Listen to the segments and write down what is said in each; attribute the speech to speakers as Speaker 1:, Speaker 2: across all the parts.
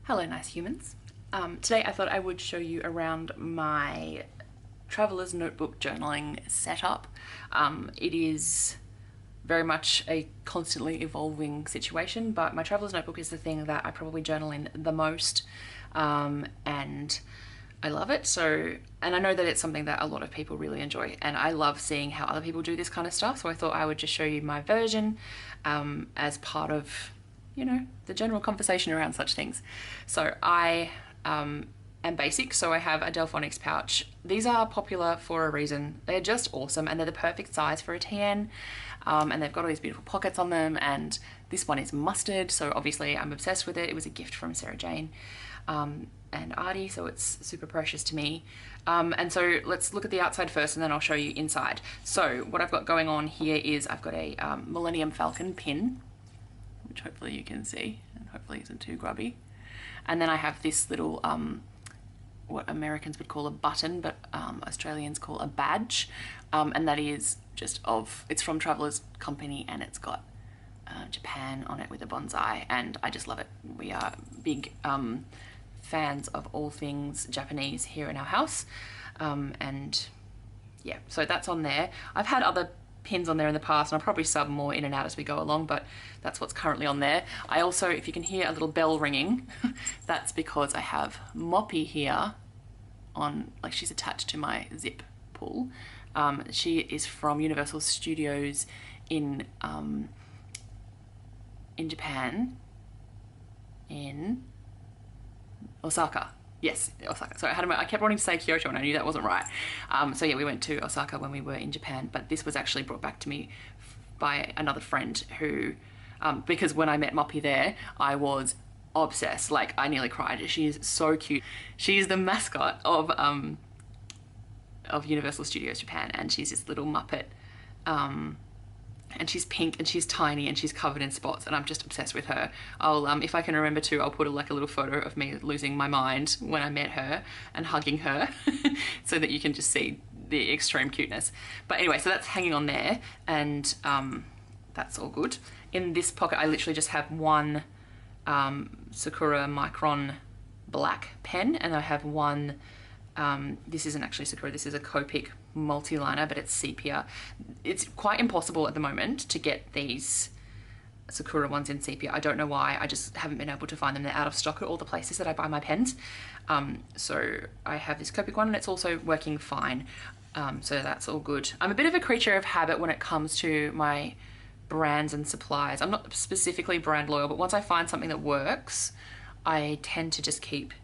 Speaker 1: Hello nice humans. Today I thought I would show you around my traveler's notebook journaling setup. It is very much a constantly evolving situation, but my traveler's notebook is the thing that I probably journal in the most, and I love it. And I know that it's something that a lot of people really enjoy, and I love seeing how other people do this kind of stuff, so I thought I would just show you my version as part of, you know, the general conversation around such things. So I am basic, so I have a DELFONICS pouch. These are popular for a reason. They're just awesome, and they're the perfect size for a TN, and they've got all these beautiful pockets on them, and this one is mustard, so obviously I'm obsessed with it. It was a gift from Sarah Jane and Artie, so it's super precious to me. And so let's look at the outside first, and then I'll show you inside. So what I've got going on here is I've got a Millennium Falcon pin, which hopefully you can see, and hopefully isn't too grubby. And then I have this little, what Americans would call a button, but Australians call a badge. And that is just it's from Traveller's Company, and it's got Japan on it with a bonsai, and I just love it. We are big fans of all things Japanese here in our house. And yeah, so that's on there. I've had other pins on there in the past, and I'll probably sub more in and out as we go along, but that's what's currently on there. I also, if you can hear a little bell ringing, that's because I have Moppy here on, like, she's attached to my zip pull. She is from Universal Studios in Japan, in Osaka. Yes, Osaka. Sorry, I kept wanting to say Kyoto, and I knew that wasn't right. So yeah, we went to Osaka when we were in Japan, but this was actually brought back to me by another friend who, because when I met Moppy there, I was obsessed. Like, I nearly cried. She is so cute. She is the mascot of Universal Studios Japan, and she's this little Muppet. And she's pink, and she's tiny, and she's covered in spots, and I'm just obsessed with her. I'll, if I can remember to, I'll put a little photo of me losing my mind when I met her and hugging her so that you can just see the extreme cuteness. But anyway, so that's hanging on there, and that's all good. In this pocket, I literally just have one Sakura Micron black pen, and I have one, this isn't actually Sakura, this is a Copic multi-liner, but it's sepia. It's quite impossible at the moment to get these Sakura ones in sepia. I don't know why, I just haven't been able to find them. They're out of stock at all the places that I buy my pens. So I have this Copic one, and it's also working fine. So that's all good. I'm a bit of a creature of habit when it comes to my brands and supplies. I'm not specifically brand loyal, but once I find something that works, I tend to just keep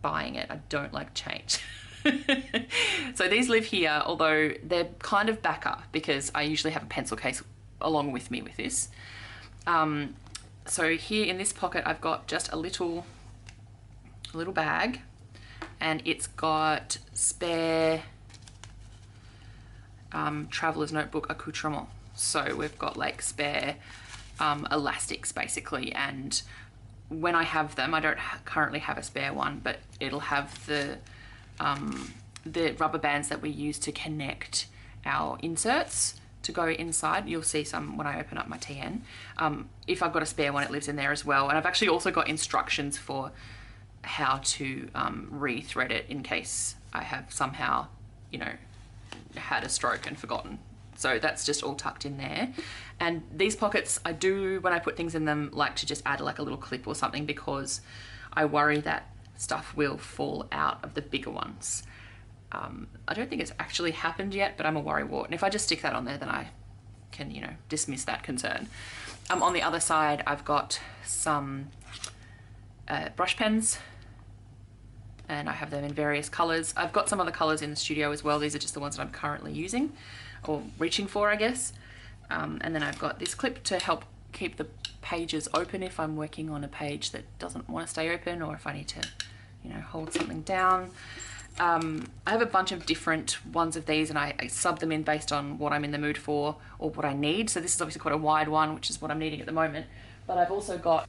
Speaker 1: buying it. I don't like change. So these live here, although they're kind of backup because I usually have a pencil case along with me with this. So here in this pocket, I've got just a little bag, and it's got spare traveler's notebook accoutrement. So we've got like spare elastics basically, and when I have them, I don't currently have a spare one, but it'll have the rubber bands that we use to connect our inserts to go inside. You'll see some when I open up my TN. If I've got a spare one, it lives in there as well. And I've actually also got instructions for how to re-thread it in case I have somehow, you know, had a stroke and forgotten. So that's just all tucked in there. And these pockets, I do, when I put things in them, like to just add like a little clip or something, because I worry that stuff will fall out of the bigger ones. I don't think it's actually happened yet, but I'm a worrywart. And if I just stick that on there, then I can, you know, dismiss that concern. On the other side, I've got some brush pens, and I have them in various colors. I've got some other colors in the studio as well. These are just the ones that I'm currently using, or reaching for, I guess. And then I've got this clip to help keep the pages open if I'm working on a page that doesn't want to stay open, or if I need to, you know, hold something down. I have a bunch of different ones of these, and I sub them in based on what I'm in the mood for or what I need. So this is obviously quite a wide one, which is what I'm needing at the moment. But I've also got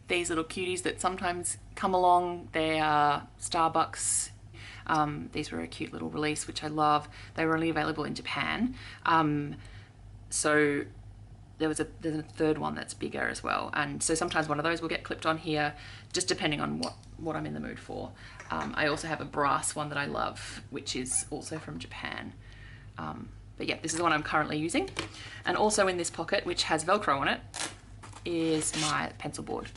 Speaker 1: these little cuties that sometimes come along. They are Starbucks. These were a cute little release, which I love. They were only available in Japan. So there's a third one that's bigger as well, and so sometimes one of those will get clipped on here, just depending on what I'm in the mood for. I also have a brass one that I love, which is also from Japan. But yeah, this is the one I'm currently using. And also in this pocket, which has Velcro on it, is my pencil board.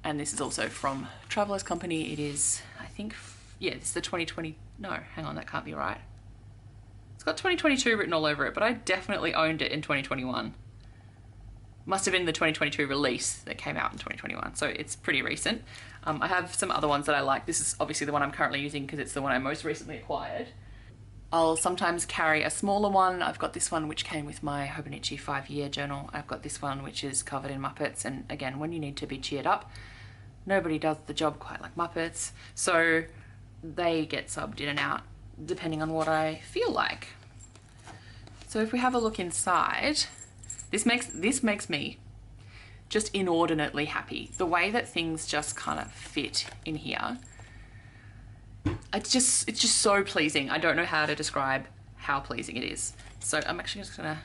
Speaker 1: And this is also from Travelers Company. It is, I think, yeah, this is the 2020, no, hang on, that can't be right. It's got 2022 written all over it, but I definitely owned it in 2021. Must have been the 2022 release that came out in 2021, so it's pretty recent. I have some other ones that I like. This is obviously the one I'm currently using because it's the one I most recently acquired. I'll sometimes carry a smaller one. I've got this one which came with my Hobonichi 5-year journal. I've got this one which is covered in Muppets, and again, when you need to be cheered up, nobody does the job quite like Muppets, so they get subbed in and out depending on what I feel like. So if we have a look inside, this makes me just inordinately happy. The way that things just kind of fit in here. It's just so pleasing. I don't know how to describe how pleasing it is. So I'm actually just gonna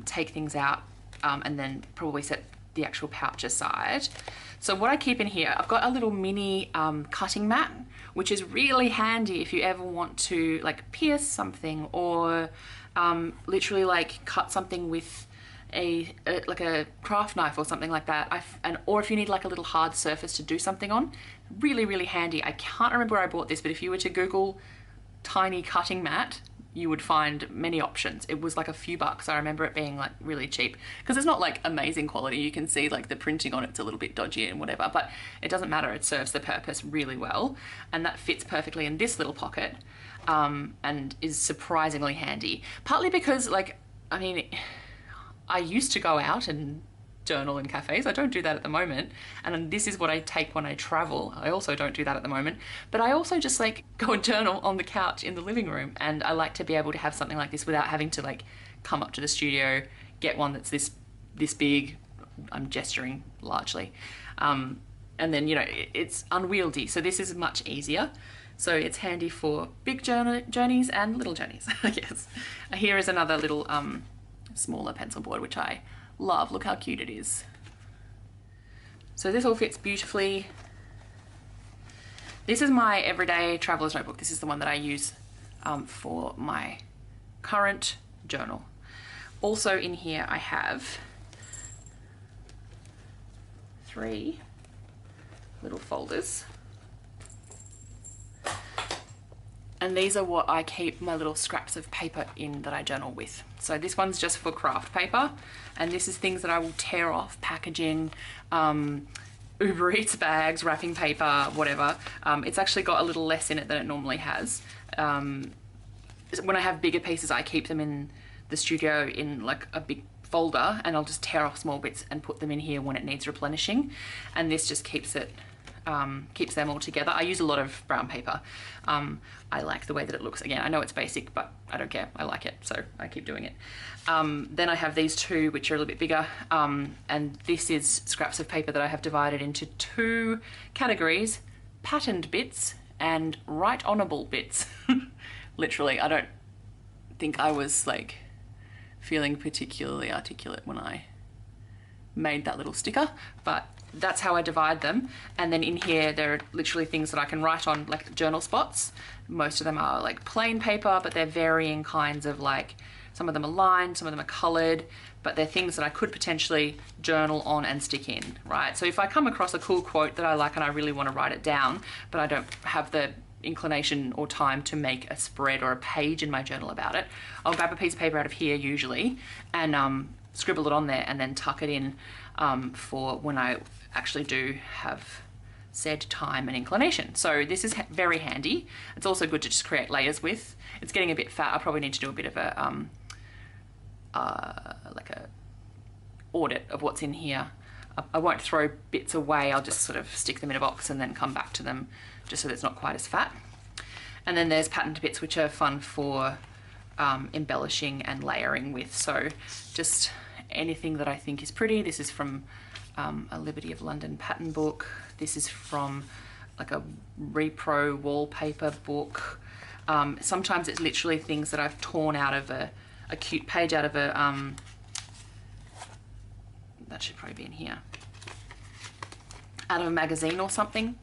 Speaker 1: take things out and then probably set the actual pouch aside. So what I keep in here, I've got a little mini cutting mat, which is really handy if you ever want to like pierce something or literally like cut something with like a craft knife or something like that, or if you need like a little hard surface to do something on, really handy. I can't remember where I bought this, but if you were to Google tiny cutting mat, you would find many options. It was like a few bucks. I remember it being like really cheap because it's not like amazing quality. You can see like the printing on it's a little bit dodgy and whatever, but it doesn't matter. It serves the purpose really well, and that fits perfectly in this little pocket and is surprisingly handy. Partly because, like, I mean, I used to go out and journal in cafes. I don't do that at the moment. And this is what I take when I travel. I also don't do that at the moment. But I also just like go and journal on the couch in the living room. And I like to be able to have something like this without having to like come up to the studio, get one that's this big. I'm gesturing largely. And then, you know, it's unwieldy. So this is much easier. So it's handy for big journeys and little journeys, I guess. Here is another little smaller pencil board, which I love. Look how cute it is. So this all fits beautifully. This is my everyday traveler's notebook. This is the one that I use for my current journal. Also in here I have 3 little folders. And these are what I keep my little scraps of paper in that I journal with. So this one's just for craft paper, and this is things that I will tear off, packaging, Uber Eats bags, wrapping paper, whatever. It's actually got a little less in it than it normally has. When I have bigger pieces, I keep them in the studio in like a big folder, and I'll just tear off small bits and put them in here when it needs replenishing. And this just keeps it keeps them all together. I use a lot of brown paper. I like the way that it looks. Again, I know it's basic, but I don't care. I like it, so I keep doing it. Then I have these 2, which are a little bit bigger, and this is scraps of paper that I have divided into 2 categories: patterned bits and right honourable bits. Literally, I don't think I was like feeling particularly articulate when I made that little sticker, but that's how I divide them. And then in here there are literally things that I can write on, like journal spots. Most of them are like plain paper, but they're varying kinds of, like, some of them are lined, some of them are coloured, but they're things that I could potentially journal on and stick in, right? So if I come across a cool quote that I like and I really want to write it down, but I don't have the inclination or time to make a spread or a page in my journal about it, I'll grab a piece of paper out of here usually and scribble it on there and then tuck it in for when I actually do have said time and inclination. So this is very handy. It's also good to just create layers with. It's getting a bit fat. I probably need to do a bit of a like a audit of what's in here. I won't throw bits away. I'll just sort of stick them in a box and then come back to them just so that it's not quite as fat. And then there's patterned bits, which are fun for embellishing and layering with. So just anything that I think is pretty. This is from a Liberty of London pattern book. This is from like a repro wallpaper book. Sometimes it's literally things that I've torn out of a cute page out of that should probably be in here, out of a magazine or something.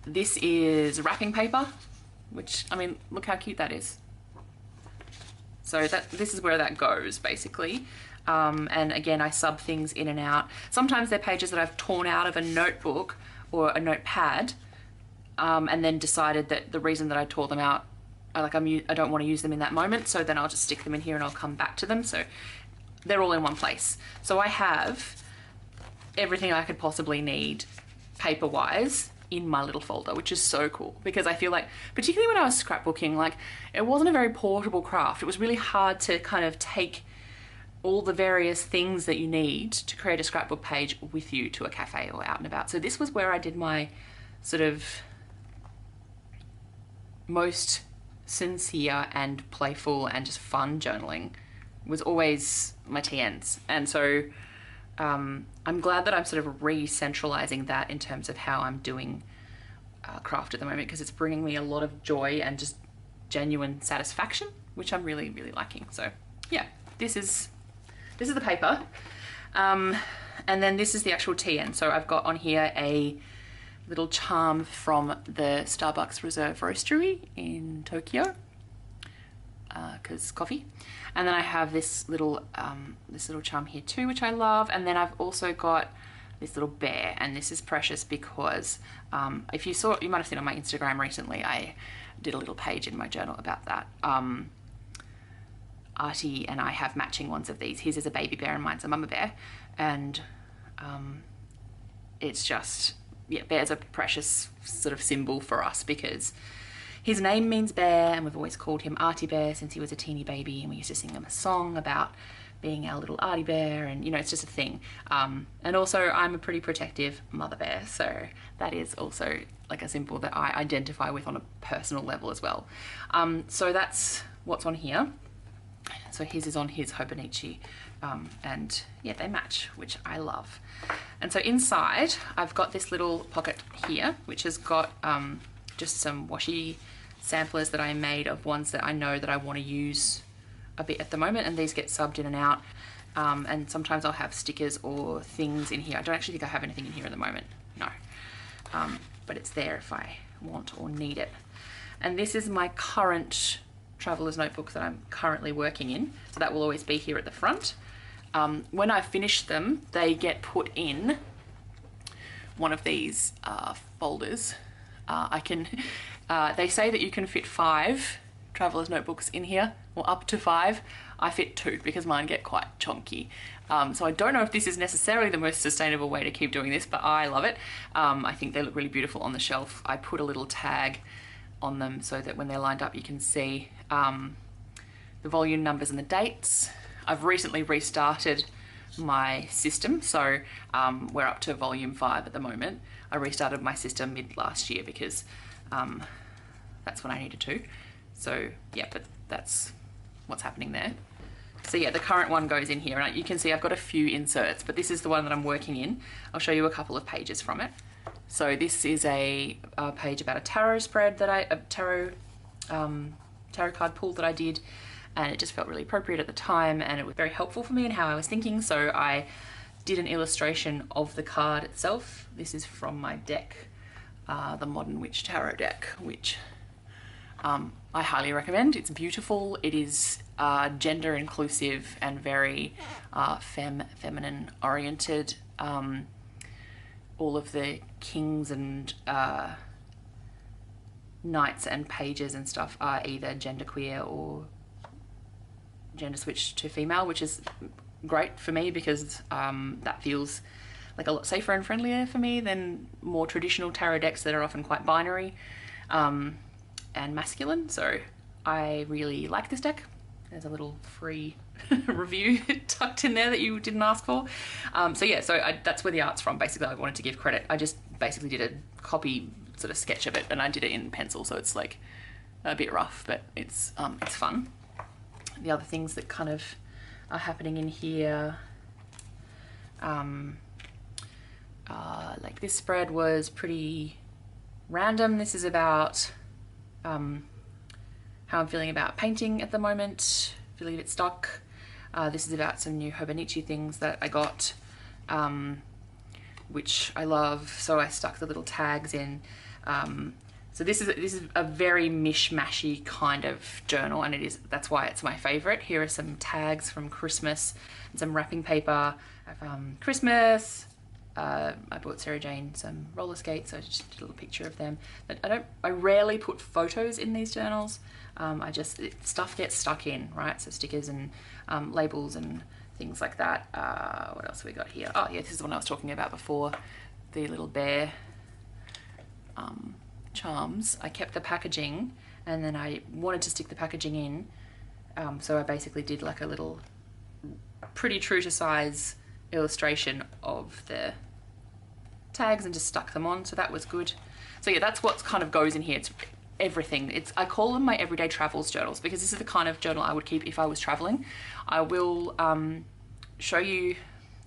Speaker 1: This is wrapping paper, which, I mean, look how cute that is. So this is where that goes, basically. And again, I sub things in and out. Sometimes they're pages that I've torn out of a notebook or a notepad, and then decided that the reason that I tore them out, I don't want to use them in that moment, so then I'll just stick them in here and I'll come back to them. So they're all in one place. So I have everything I could possibly need paper-wise in my little folder, which is so cool, because I feel like, particularly when I was scrapbooking, like, it wasn't a very portable craft. It was really hard to kind of take all the various things that you need to create a scrapbook page with you to a cafe or out and about. So this was where I did my sort of most sincere and playful and just fun journaling, was always my TNs. And so I'm glad that I'm sort of re-centralizing that in terms of how I'm doing craft at the moment, because it's bringing me a lot of joy and just genuine satisfaction, which I'm really, really liking. So yeah, this is the paper. And then this is the actual TN. So I've got on here a little charm from the Starbucks Reserve Roastery in Tokyo, because coffee. And then I have this little charm here too, which I love. And then I've also got this little bear, and this is precious because if you saw, you might have seen on my Instagram recently, I did a little page in my journal about that. Artie and I have matching ones of these. His is a baby bear and mine's a mama bear. And it's just, yeah, bear's a precious sort of symbol for us because his name means bear, and we've always called him Artie Bear since he was a teeny baby, and we used to sing him a song about being our little Artie Bear, and you know, it's just a thing. And also I'm a pretty protective mother bear, so that is also like a symbol that I identify with on a personal level as well. So that's what's on here. So his is on his Hobonichi, and yeah, they match, which I love. And so inside I've got this little pocket here, which has got just some washi samplers that I made of ones that I know that I want to use a bit at the moment, and these get subbed in and out. And sometimes I'll have stickers or things in here. I don't actually think I have anything in here at the moment, no. But it's there if I want or need it. And this is my current traveler's notebook that I'm currently working in, so that will always be here at the front. When I finish them, they get put in one of these folders. They say that you can fit 5 traveler's notebooks in here, or up to 5. I fit 2 because mine get quite chunky. So I don't know if this is necessarily the most sustainable way to keep doing this, but I love it. I think they look really beautiful on the shelf. I put a little tag on them so that when they're lined up you can see the volume numbers and the dates. I've recently restarted my system, so we're up to volume 5 at the moment. I restarted my system mid last year because that's when I needed to. So yeah, but that's what's happening there. So yeah, the current one goes in here, and you can see I've got a few inserts, but this is the one that I'm working in. I'll show you a couple of pages from it. So this is a page about a tarot spread that a tarot card pull that I did, and it just felt really appropriate at the time, and it was very helpful for me in how I was thinking. So I did an illustration of the card itself. This is from my deck, the Modern Witch Tarot deck, which I highly recommend. It's beautiful. It is gender inclusive and very feminine oriented. All of the kings and knights and pages and stuff are either genderqueer or gender switched to female, which is great for me because that feels like a lot safer and friendlier for me than more traditional tarot decks that are often quite binary and masculine. So I really like this deck. There's a little free review tucked in there that you didn't ask for. So yeah, that's where the art's from. Basically, I wanted to give credit. I just basically did a copy sort of sketch of it, and I did it in pencil, so it's like a bit rough, but it's fun. The other things that kind of are happening in here, like this spread was pretty random. This is about how I'm feeling about painting at the moment, feeling a bit stuck. This is about some new Hobonichi things that I got which I love. So I stuck the little tags in. So this is a very mishmashy kind of journal, and that's why it's my favorite. Here are some tags from Christmas and some wrapping paper. Christmas. I bought Sarah Jane some roller skates, so I just did a little picture of them. But I rarely put photos in these journals. Stuff gets stuck in, right? So stickers and labels and things like that. What else have we got here? Oh yeah, this is the one I was talking about before. The little bear charms. I kept the packaging, and then I wanted to stick the packaging in. So I basically did like a little pretty true to size illustration of the tags and just stuck them on, so that was good. So yeah, that's what kind of goes in here. It's everything. I call them my everyday travels journals, because this is the kind of journal I would keep if I was traveling. I will show you,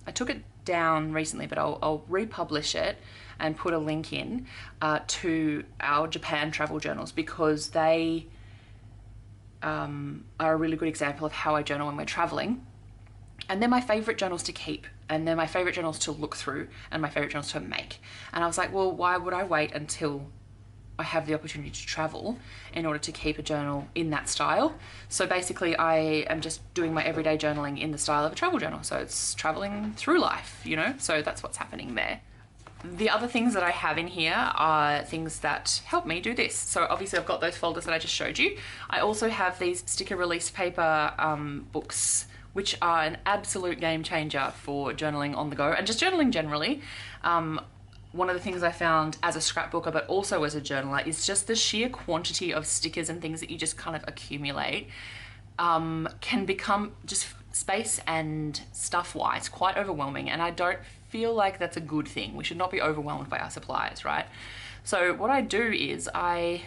Speaker 1: I took it down recently, but I'll republish it and put a link in to our Japan travel journals, because they are a really good example of how I journal when we're traveling. And they're my favorite journals to keep, and they're my favorite journals to look through, and my favorite journals to make. And I was like, well, why would I wait until I have the opportunity to travel in order to keep a journal in that style? So basically I am just doing my everyday journaling in the style of a travel journal. So it's traveling through life, you know? So that's what's happening there. The other things that I have in here are things that help me do this. So obviously I've got those folders that I just showed you. I also have these sticker release paper books, which are an absolute game changer for journaling on the go and just journaling generally. One of the things I found as a scrapbooker, but also as a journaler, is just the sheer quantity of stickers and things that you just kind of accumulate can become, just space and stuff-wise, quite overwhelming. And I don't feel like that's a good thing. We should not be overwhelmed by our supplies, right? So what I do is I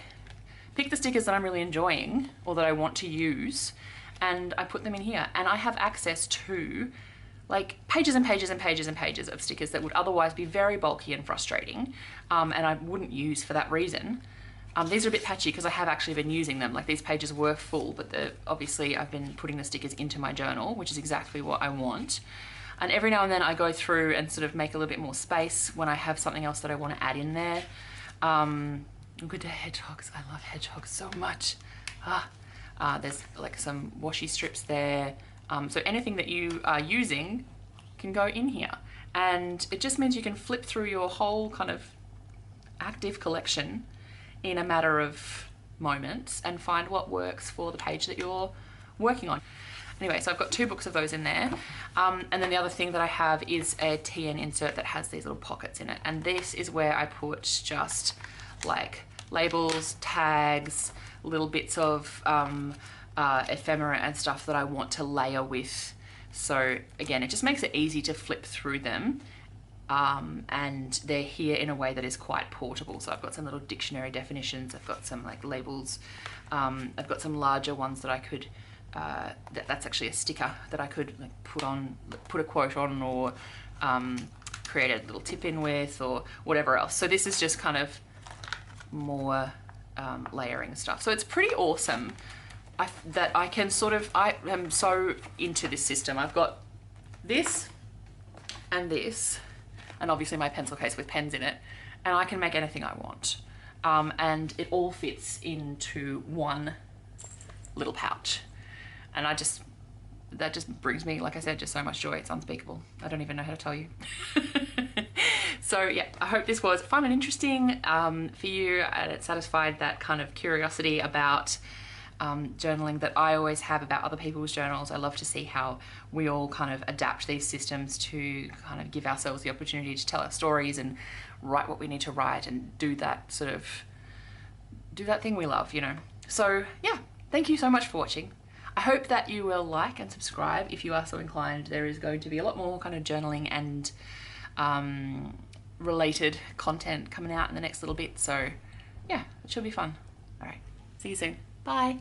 Speaker 1: pick the stickers that I'm really enjoying or that I want to use, and I put them in here, and I have access to like pages and pages and pages and pages of stickers that would otherwise be very bulky and frustrating, and I wouldn't use for that reason. These are a bit patchy because I have actually been using them. Like, these pages were full, but obviously I've been putting the stickers into my journal, which is exactly what I want. And every now and then I go through and sort of make a little bit more space when I have something else that I want to add in there. Look at the hedgehogs. I love hedgehogs so much. There's like some washi strips there. So anything that you are using can go in here. And it just means you can flip through your whole kind of active collection in a matter of moments and find what works for the page that you're working on. Anyway, so I've got 2 books of those in there. And then the other thing that I have is a TN insert that has these little pockets in it. And this is where I put just like labels, tags, little bits of ephemera and stuff that I want to layer with. So again, it just makes it easy to flip through them. And they're here in a way that is quite portable. So I've got some little dictionary definitions, I've got some like labels, I've got some larger ones that I could, that's actually a sticker that I could like put a quote on, or create a little tip in with, or whatever else. So this is just kind of more layering stuff. So it's pretty awesome that I can sort of, I am so into this system. I've got this and this, and obviously my pencil case with pens in it, and I can make anything I want. And it all fits into one little pouch. And that just brings me, like I said, just so much joy. It's unspeakable. I don't even know how to tell you. So yeah, I hope this was fun and interesting for you, and it satisfied that kind of curiosity about journaling that I always have about other people's journals. I love to see how we all kind of adapt these systems to kind of give ourselves the opportunity to tell our stories and write what we need to write and do that thing we love, you know. So yeah, thank you so much for watching. I hope that you will like and subscribe if you are so inclined. There is going to be a lot more kind of journaling and related content coming out in the next little bit. So yeah, it should be fun. All right, see you soon. Bye.